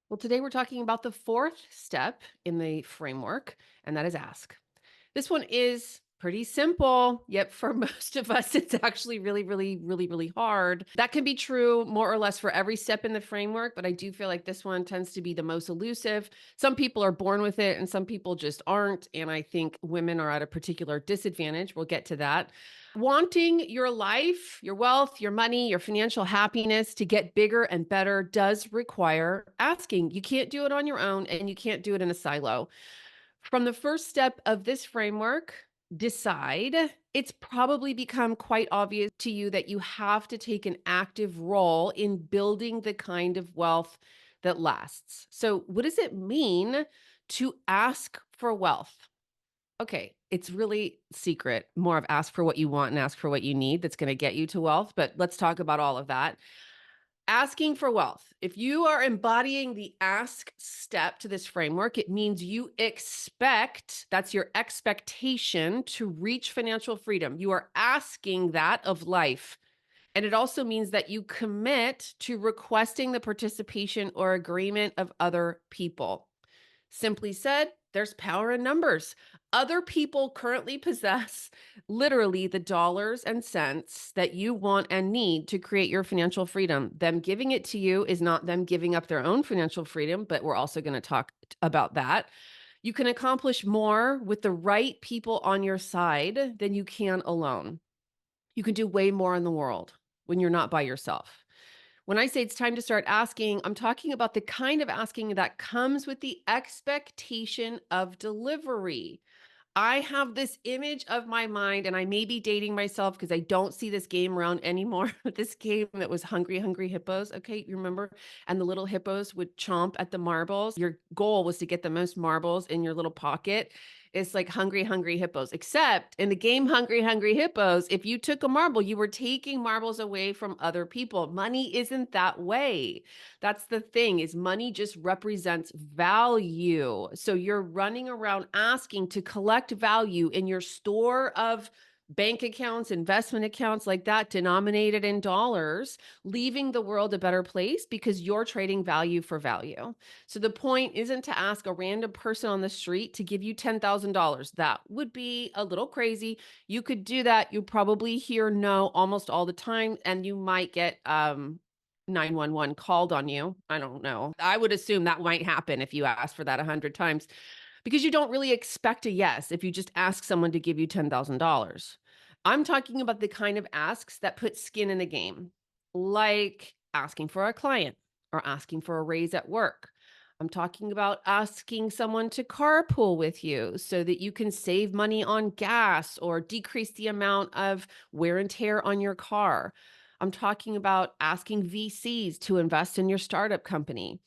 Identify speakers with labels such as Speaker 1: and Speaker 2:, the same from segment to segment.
Speaker 1: Well, today we're talking about the fourth step in the framework, and that is ask. This one is pretty simple, yet for most of us, it's actually really, really, really, really hard. That can be true more or less for every step in the framework, but I do feel like this one tends to be the most elusive. Some people are born with it, and some people just aren't. And I think women are at a particular disadvantage. We'll get to that. Wanting your life, your wealth, your money, your financial happiness to get bigger and better does require asking. You can't do it on your own, and you can't do it in a silo. From the first step of this framework, decide, it's probably become quite obvious to you that you have to take an active role in building the kind of wealth that lasts. So, what does it mean to ask for wealth? Okay, it's really secret, more of ask for what you want and ask for what you need that's going to get you to wealth. But let's talk about all of that. Asking for wealth. If you are embodying the ask step to this framework, it means you expect, that's your expectation to reach financial freedom. You are asking that of life. And it also means that you commit to requesting the participation or agreement of other people. Simply said, there's power in numbers. Other people currently possess literally the dollars and cents that you want and need to create your financial freedom. Them giving it to you is not them giving up their own financial freedom, but we're also going to talk about that. You can accomplish more with the right people on your side than you can alone. You can do way more in the world when you're not by yourself. When I say it's time to start asking, I'm talking about the kind of asking that comes with the expectation of delivery. I have this image of my mind, and I may be dating myself because I don't see this game around anymore. This game that was Hungry Hungry Hippos. Okay, you remember? And the little hippos would chomp at the marbles. Your goal was to get the most marbles in your little pocket. It's like Hungry Hungry Hippos, except in the game Hungry Hungry Hippos, if you took a marble, you were taking marbles away from other people. Money isn't that way. That's the thing is money just represents value. So you're running around asking to collect value in your store of bank accounts, investment accounts like that denominated in dollars, leaving the world a better place because you're trading value for value. So the point isn't to ask a random person on the street to give you $10,000. That would be a little crazy. You could do that. You probably hear no almost all the time and you might get 911 called on you. I don't know. I would assume that might happen if you ask for that 100 times because you don't really expect a yes if you just ask someone to give you $10,000. I'm talking about the kind of asks that put skin in the game, like asking for a client or asking for a raise at work. I'm talking about asking someone to carpool with you so that you can save money on gas or decrease the amount of wear and tear on your car. I'm talking about asking VCs to invest in your startup company.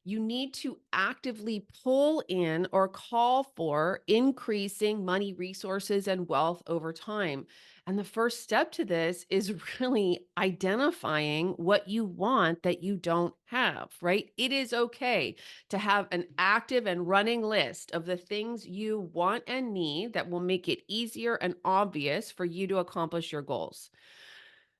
Speaker 1: You need to actively pull in or call for increasing money resources and wealth over time. And the first step to this is really identifying what you want that you don't have, right? It is okay to have an active and running list of the things you want and need that will make it easier and obvious for you to accomplish your goals.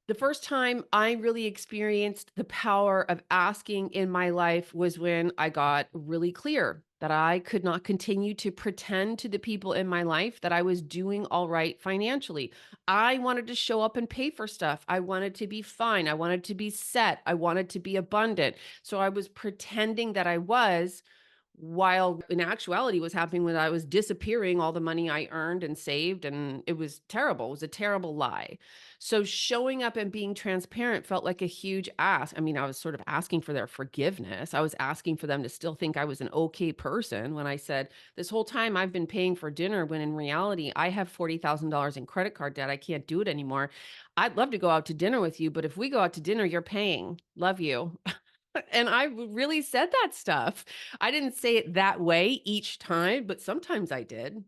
Speaker 1: The first time I really experienced the power of asking in my life was when I got really clear that I could not continue to pretend to the people in my life that I was doing all right financially. I wanted to show up and pay for stuff. I wanted to be fine. I wanted to be set. I wanted to be abundant. So I was pretending that I was, while in actuality was happening when I was disappearing all the money I earned and saved, and it was terrible. It was a terrible lie. So showing up and being transparent felt like a huge ask. I mean, I was sort of asking for their forgiveness. I was asking for them to still think I was an okay person when I said, this whole time I've been paying for dinner, when in reality, I have $40,000 in credit card debt. I can't do it anymore. I'd love to go out to dinner with you, but if we go out to dinner, you're paying. Love you. And I really said that stuff. I didn't say it that way each time, but sometimes I did.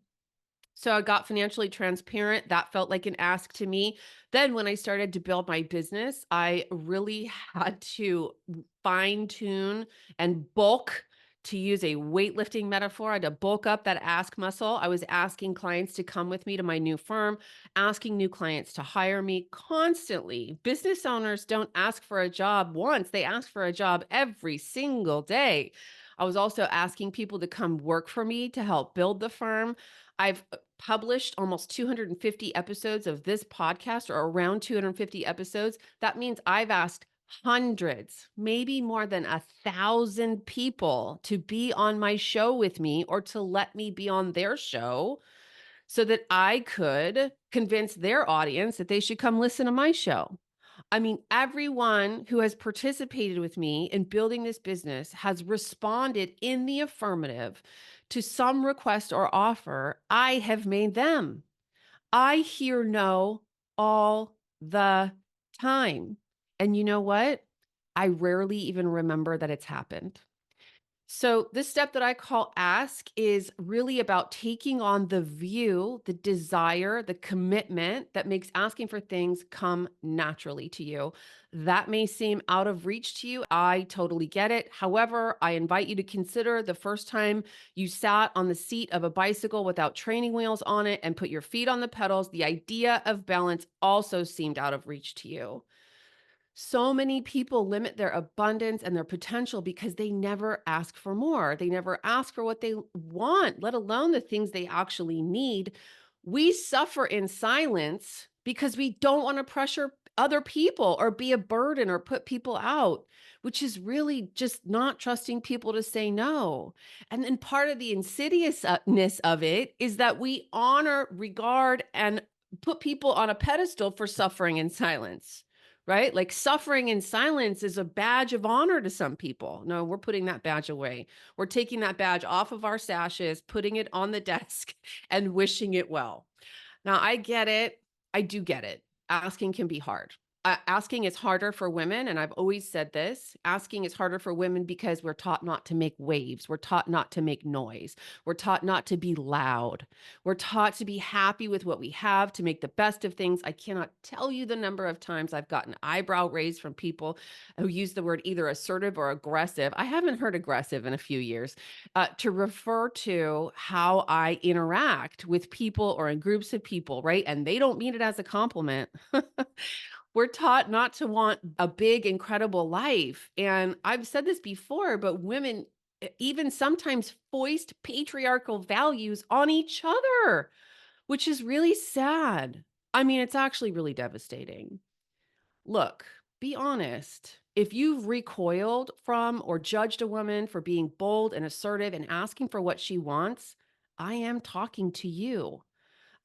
Speaker 1: So I got financially transparent. That felt like an ask to me. Then when I started to build my business, I really had to fine tune and bulk, to use a weightlifting metaphor. I had to bulk up that ask muscle. I was asking clients to come with me to my new firm, asking new clients to hire me constantly. Business owners don't ask for a job once, they ask for a job every single day. I was also asking people to come work for me to help build the firm. I've published almost 250 episodes of this podcast, or around 250 episodes. That means I've asked hundreds, maybe more than 1,000 people to be on my show with me or to let me be on their show so that I could convince their audience that they should come listen to my show. I mean, everyone who has participated with me in building this business has responded in the affirmative to some request or offer I have made them. I hear no all the time. And you know what? I rarely even remember that it's happened. So, this step that I call ask is really about taking on the view, the desire, the commitment that makes asking for things come naturally to you. That may seem out of reach to you. I totally get it. However, I invite you to consider the first time you sat on the seat of a bicycle without training wheels on it and put your feet on the pedals. The idea of balance also seemed out of reach to you. So many people limit their abundance and their potential because they never ask for more. They never ask for what they want, let alone the things they actually need. We suffer in silence because we don't want to pressure other people or be a burden or put people out, which is really just not trusting people to say no. And then part of the insidiousness of it is that we honor, regard, and put people on a pedestal for suffering in silence, right? Like suffering in silence is a badge of honor to some people. No, we're putting that badge away. We're taking that badge off of our sashes, putting it on the desk, and wishing it well. Now, I get it. I do get it. Asking can be hard. Asking is harder for women. And I've always said this, asking is harder for women because we're taught not to make waves. We're taught not to make noise. We're taught not to be loud. We're taught to be happy with what we have, to make the best of things. I cannot tell you the number of times I've gotten eyebrow raised from people who use the word either assertive or aggressive. I haven't heard aggressive in a few years, to refer to how I interact with people or in groups of people, right? And they don't mean it as a compliment. We're taught not to want a big, incredible life. And I've said this before, but women even sometimes foist patriarchal values on each other, which is really sad. I mean, it's actually really devastating. Look, be honest. If you've recoiled from or judged a woman for being bold and assertive and asking for what she wants, I am talking to you.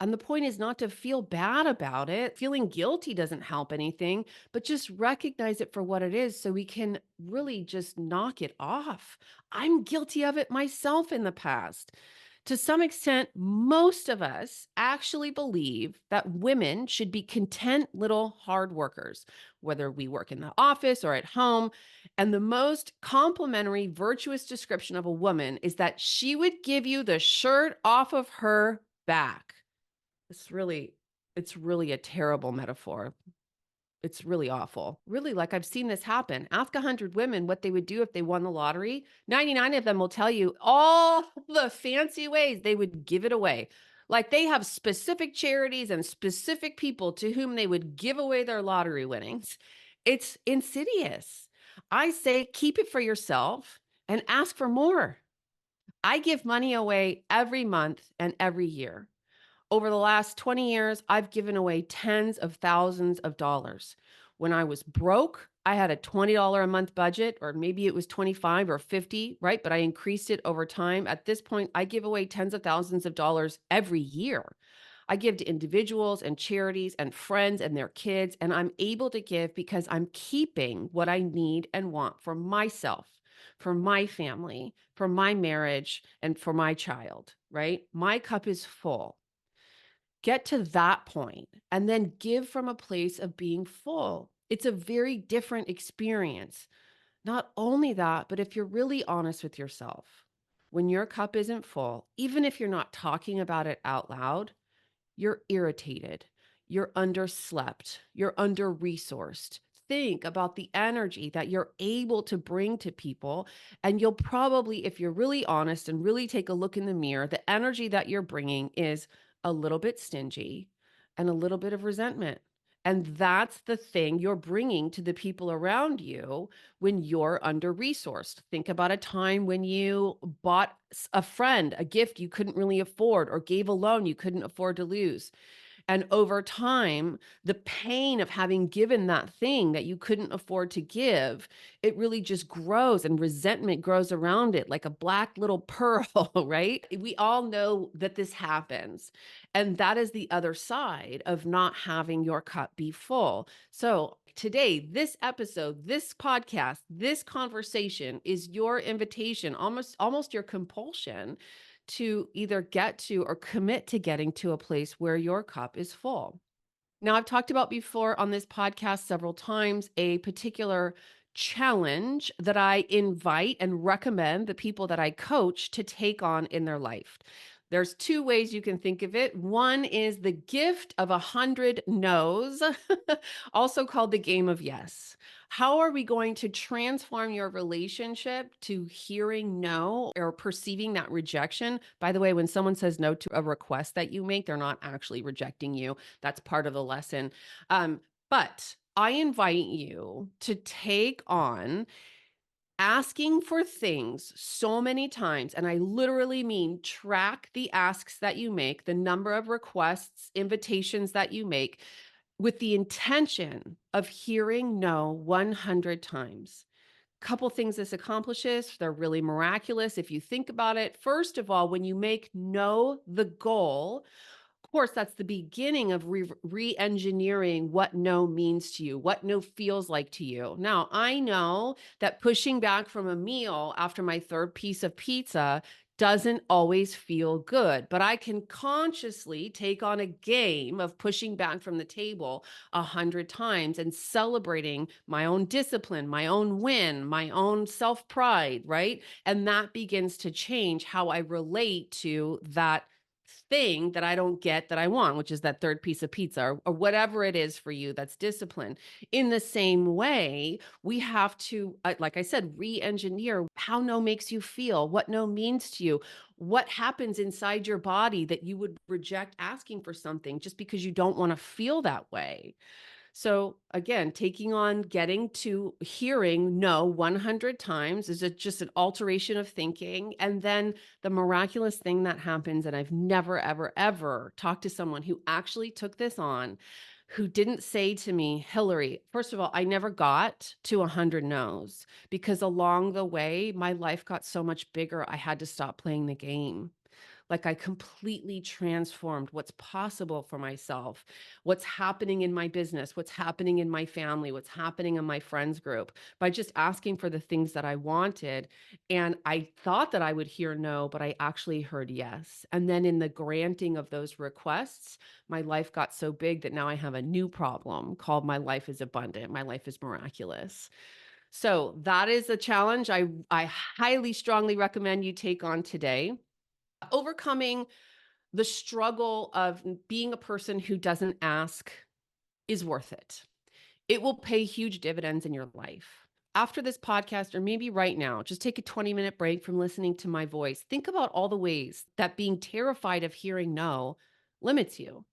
Speaker 1: And the point is not to feel bad about it. Feeling guilty doesn't help anything, but just recognize it for what it is so we can really just knock it off. I'm guilty of it myself in the past. To some extent, most of us actually believe that women should be content little hard workers, whether we work in the office or at home. And the most complimentary, virtuous description of a woman is that she would give you the shirt off of her back. It's really it's really a terrible metaphor. It's really awful. Really, like, I've seen this happen. Ask 100 women what they would do if they won the lottery. 99 of them will tell you all the fancy ways they would give it away. Like, they have specific charities and specific people to whom they would give away their lottery winnings. It's insidious. I say keep it for yourself and ask for more. I give money away every month and every year. Over the last 20 years, I've given away tens of thousands of dollars. When I was broke, I had a $20 a month budget, or maybe it was 25 or 50, right? But I increased it over time. At this point, I give away tens of thousands of dollars every year. I give to individuals and charities and friends and their kids, and I'm able to give because I'm keeping what I need and want for myself, for my family, for my marriage, and for my child, right? My cup is full. Get to that point and then give from a place of being full. It's a very different experience. Not only that, but if you're really honest with yourself, when your cup isn't full, even if you're not talking about it out loud, you're irritated, you're underslept, you're under resourced. Think about the energy that you're able to bring to people. And you'll probably, if you're really honest and really take a look in the mirror, the energy that you're bringing is a little bit stingy and a little bit of resentment. And that's the thing you're bringing to the people around you when you're under resourced. Think about a time when you bought a friend a gift you couldn't really afford or gave a loan you couldn't afford to lose. And over time, the pain of having given that thing that you couldn't afford to give, it really just grows and resentment grows around it like a black little pearl, right? We all know that this happens. And that is the other side of not having your cup be full. So, today, this episode, this podcast, this conversation is your invitation, almost your compulsion to either get to or commit to getting to a place where your cup is full. Now, I've talked about before on this podcast several times a particular challenge that I invite and recommend the people that I coach to take on in their life. There's two ways you can think of it. One is the gift of 100 no's, also called the game of yes. How are we going to transform your relationship to hearing no or perceiving that rejection? By the way, when someone says no to a request that you make, they're not actually rejecting you. That's part of the lesson. But I invite you to take on asking for things so many times, and I literally mean track the asks that you make, the number of requests, invitations that you make, with the intention of hearing no 100 times. Couple things this accomplishes, they're really miraculous if you think about it. First of all, when you make no the goal, of course, that's the beginning of re-engineering what no means to you, what no feels like to you. Now, I know that pushing back from a meal after my third piece of pizza doesn't always feel good, but I can consciously take on a game of pushing back from the table 100 times and celebrating my own discipline, my own win, my own self-pride, right? And that begins to change how I relate to that thing that I don't get that I want, which is that third piece of pizza or whatever it is for you that's discipline. In the same way, we have to, like I said, re engineer how no makes you feel, what no means to you, what happens inside your body that you would reject asking for something just because you don't want to feel that way. So again, taking on getting to hearing no 100 times is just an alteration of thinking. And then the miraculous thing that happens, and I've never, ever, ever talked to someone who actually took this on, who didn't say to me, Hillary, first of all, I never got to 100 no's because along the way, my life got so much bigger. I had to stop playing the game. Like I completely transformed what's possible for myself, what's happening in my business, what's happening in my family, what's happening in my friends group by just asking for the things that I wanted. And I thought that I would hear no, but I actually heard yes. And then in the granting of those requests, my life got so big that now I have a new problem called my life is abundant, my life is miraculous. So that is a challenge I highly strongly recommend you take on today. Overcoming the struggle of being a person who doesn't ask is worth it. It will pay huge dividends in your life. After this podcast, or maybe right now, just take a 20-minute break from listening to my voice. Think about all the ways that being terrified of hearing no limits you.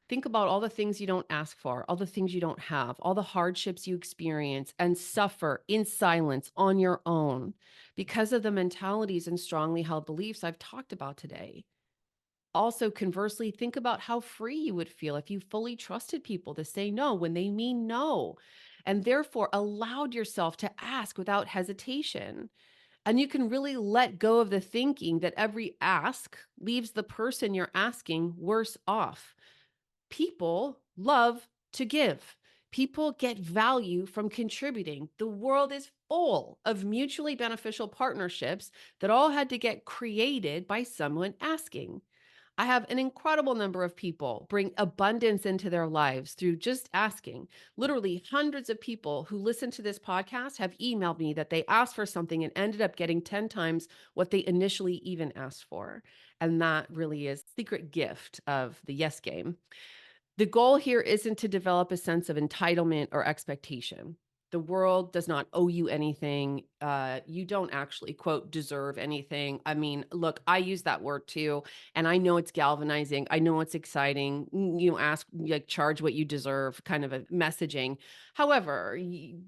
Speaker 1: Think about all the things you don't ask for, all the things you don't have, all the hardships you experience and suffer in silence on your own because of the mentalities and strongly held beliefs I've talked about today. Also, conversely, think about how free you would feel if you fully trusted people to say no when they mean no, and therefore allowed yourself to ask without hesitation. And you can really let go of the thinking that every ask leaves the person you're asking worse off. People love to give. People get value from contributing. The world is full of mutually beneficial partnerships that all had to get created by someone asking. I have an incredible number of people bring abundance into their lives through just asking. Literally, hundreds of people who listen to this podcast have emailed me that they asked for something and ended up getting 10 times what they initially even asked for. And that really is the secret gift of the yes game. The goal here isn't to develop a sense of entitlement or expectation. The world does not owe you anything. You don't actually, quote, deserve anything. I mean, look, I use that word too, and I know it's galvanizing. I know it's exciting. Ask, like, charge what you deserve kind of a messaging. However,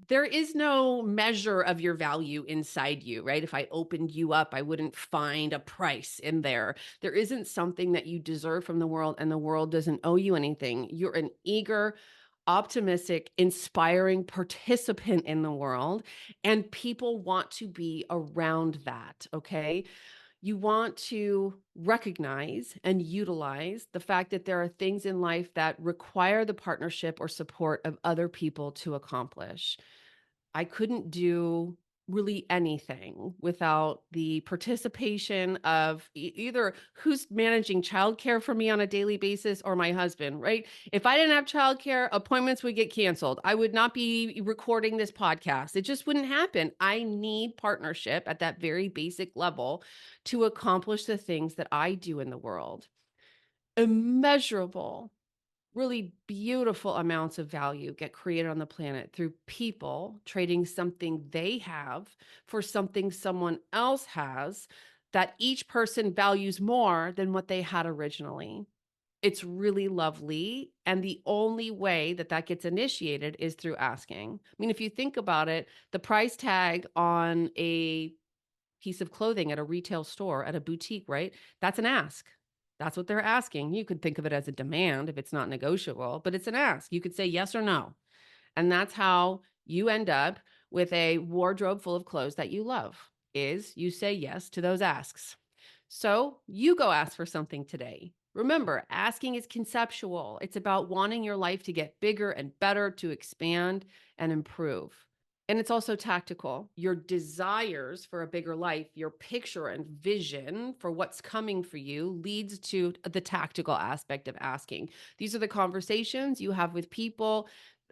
Speaker 1: there is no measure of your value inside you, right? If I opened you up, I wouldn't find a price in there. There isn't something that you deserve from the world, and the world doesn't owe you anything. You're an eager, optimistic, inspiring participant in the world, and people want to be around that, okay? You want to recognize and utilize the fact that there are things in life that require the partnership or support of other people to accomplish. I couldn't do really anything without the participation of either who's managing childcare for me on a daily basis or my husband, right? If I didn't have childcare, appointments would get canceled. I would not be recording this podcast. It just wouldn't happen. I need partnership at that very basic level to accomplish the things that I do in the world. Immeasurable, really beautiful amounts of value get created on the planet through people trading something they have for something someone else has that each person values more than what they had originally. It's really lovely. And the only way that that gets initiated is through asking. I mean, if you think about it, the price tag on a piece of clothing at a retail store, at a boutique, right? That's an ask. That's what they're asking. You could think of it as a demand if it's not negotiable, but it's an ask. You could say yes or no. And that's how you end up with a wardrobe full of clothes that you love, is you say yes to those asks. So you go ask for something today. Remember, asking is conceptual. It's about wanting your life to get bigger and better, to expand and improve. And it's also tactical. Your desires for a bigger life, your picture and vision for what's coming for you leads to the tactical aspect of asking. These are the conversations you have with people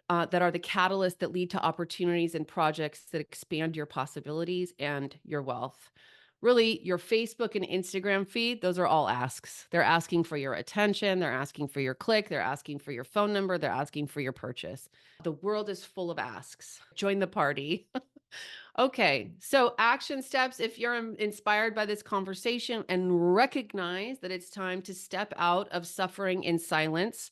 Speaker 1: that are the catalyst that lead to opportunities and projects that expand your possibilities and your wealth. Really, your Facebook and Instagram feed, those are all asks. They're asking for your attention, they're asking for your click, they're asking for your phone number, they're asking for your purchase. The world is full of asks. Join the party. Okay, so action steps. If you're inspired by this conversation and recognize that it's time to step out of suffering in silence,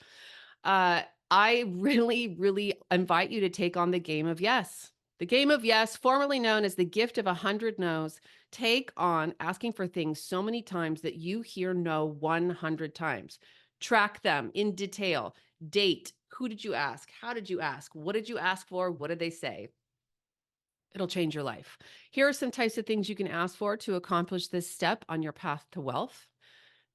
Speaker 1: uh, I really, really invite you to take on the game of yes. The game of yes, formerly known as the gift of 100 no's. Take on asking for things so many times that you hear no 100 times. Track them in detail. Date. Who did you ask? How did you ask? What did you ask for? What did they say? It'll change your life. Here are some types of things you can ask for to accomplish this step on your path to wealth.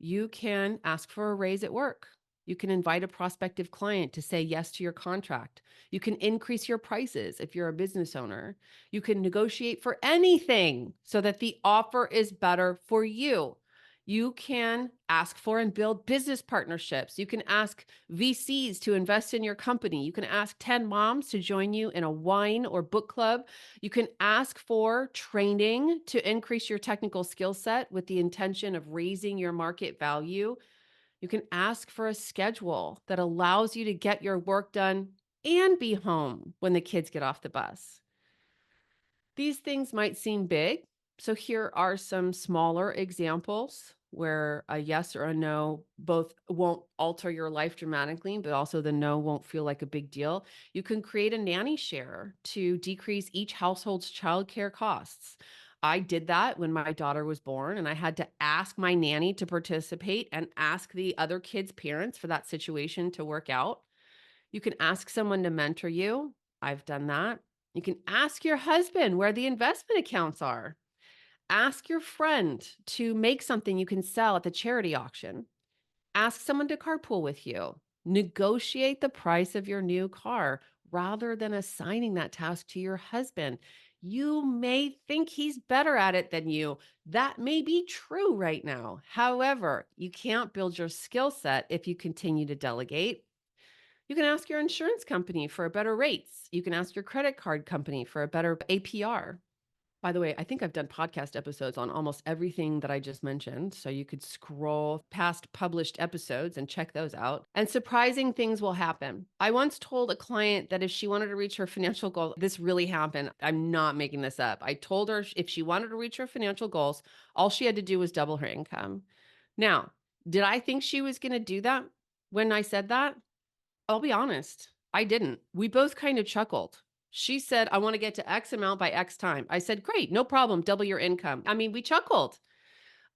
Speaker 1: You can ask for a raise at work. You can invite a prospective client to say yes to your contract. You can increase your prices if you're a business owner. You can negotiate for anything so that the offer is better for you. You can ask for and build business partnerships. You can ask VCs to invest in your company. You can ask 10 moms to join you in a wine or book club. You can ask for training to increase your technical skill set with the intention of raising your market value. You can ask for a schedule that allows you to get your work done and be home when the kids get off the bus. These things might seem big, so here are some smaller examples where a yes or a no both won't alter your life dramatically, but also the no won't feel like a big deal. You can create a nanny share to decrease each household's childcare costs. I did that when my daughter was born, and I had to ask my nanny to participate and ask the other kids' parents for that situation to work out. You can ask someone to mentor you. I've done that. You can ask your husband where the investment accounts are. Ask your friend to make something you can sell at the charity auction. Ask someone to carpool with you. Negotiate the price of your new car rather than assigning that task to your husband. You may think he's better at it than you. That may be true right now. However, you can't build your skill set if you continue to delegate. You can ask your insurance company for better rates. You can ask your credit card company for a better APR. By the way, I think I've done podcast episodes on almost everything that I just mentioned. So you could scroll past published episodes and check those out. And surprising things will happen. I once told a client that if she wanted to reach her financial goal, this really happened. I'm not making this up. I told her if she wanted to reach her financial goals, all she had to do was double her income. Now, did I think she was going to do that when I said that? I'll be honest, I didn't. We both kind of chuckled. She said, I want to get to X amount by X time. I said, great, no problem. Double your income. I mean, we chuckled.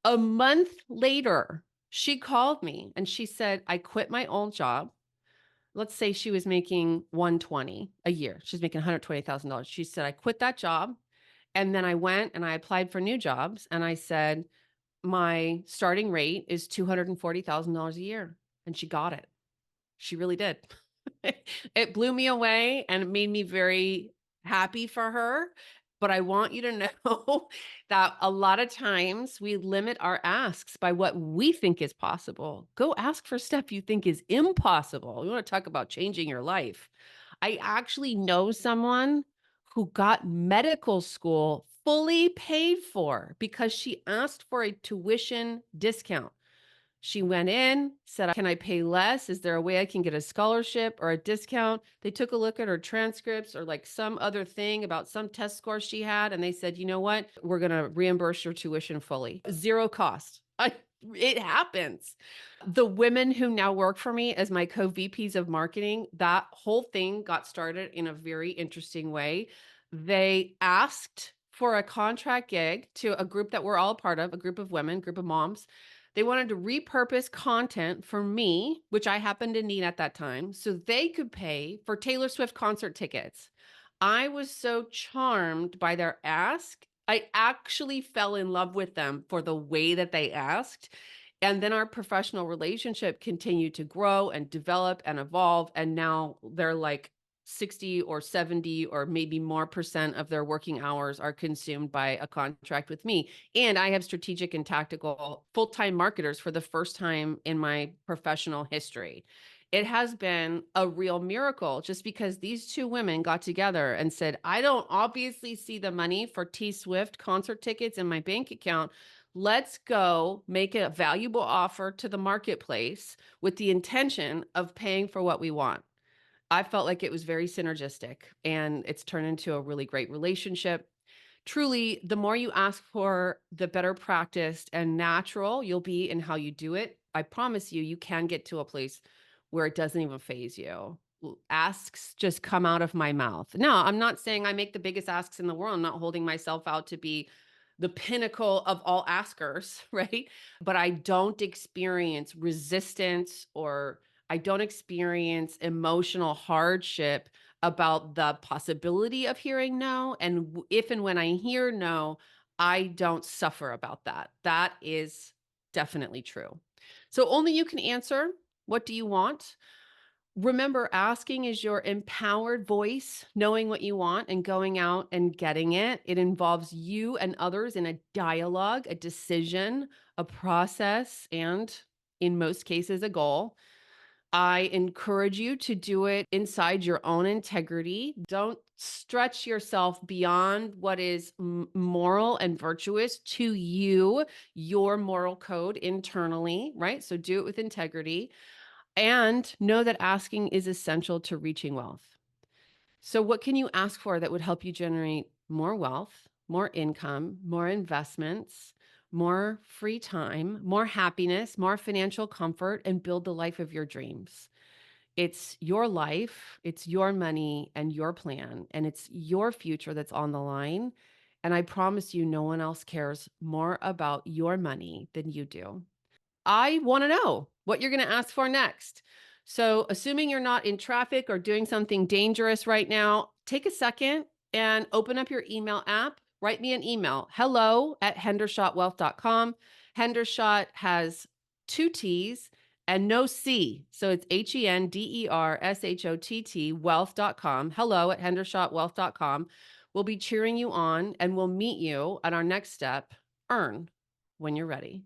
Speaker 1: A month later, she called me and she said, I quit my old job. Let's say she was making 120 a year. She's making $120,000. She said, I quit that job. And then I went and I applied for new jobs. And I said, my starting rate is $240,000 a year. And she got it. She really did. It blew me away and it made me very happy for her. But I want you to know that a lot of times we limit our asks by what we think is possible. Go ask for stuff you think is impossible. You want to talk about changing your life. I actually know someone who got medical school fully paid for because she asked for a tuition discount. She went in, said, can I pay less? Is there a way I can get a scholarship or a discount? They took a look at her transcripts or like some other thing about some test score she had. And they said, you know what? We're going to reimburse your tuition fully. Zero cost. It happens. The women who now work for me as my co-VPs of marketing, that whole thing got started in a very interesting way. They asked for a contract gig to a group that we're all a part of, a group of women, group of moms. They wanted to repurpose content for me, which I happened to need at that time, so they could pay for Taylor Swift concert tickets. I was so charmed by their ask. I actually fell in love with them for the way that they asked. And then our professional relationship continued to grow and develop and evolve. And now they're like 60 or 70 or maybe more percent of their working hours are consumed by a contract with me. And I have strategic and tactical full-time marketers for the first time in my professional history. It has been a real miracle just because these two women got together and said, I don't obviously see the money for T Swift concert tickets in my bank account. Let's go make a valuable offer to the marketplace with the intention of paying for what we want. I felt like it was very synergistic and it's turned into a really great relationship. Truly, the more you ask for, the better practiced and natural you'll be in how you do it. I promise you, you can get to a place where it doesn't even phase you. Asks just come out of my mouth. Now, I'm not saying I make the biggest asks in the world. I'm not holding myself out to be the pinnacle of all askers, right? But I don't experience resistance or I don't experience emotional hardship about the possibility of hearing no. And if and when I hear no, I don't suffer about that. That is definitely true. So only you can answer. What do you want? Remember, asking is your empowered voice, knowing what you want and going out and getting it. It involves you and others in a dialogue, a decision, a process, and in most cases, a goal. I encourage you to do it inside your own integrity. Don't stretch yourself beyond what is moral and virtuous to you, your moral code internally, right? So do it with integrity and know that asking is essential to reaching wealth. So what can you ask for that would help you generate more wealth, more income, more investments, more free time, more happiness, more financial comfort, and build the life of your dreams? It's your life, it's your money and your plan, and it's your future that's on the line. And I promise you, no one else cares more about your money than you do. I want to know what you're going to ask for next. So, assuming you're not in traffic or doing something dangerous right now, take a second and open up your email app. Write me an email, hello@hendershotwealth.com. Hendershot has two T's and no C. So it's HENDERSHOTT wealth.com. Hello@hendershotwealth.com. We'll be cheering you on and we'll meet you at our next step, earn when you're ready.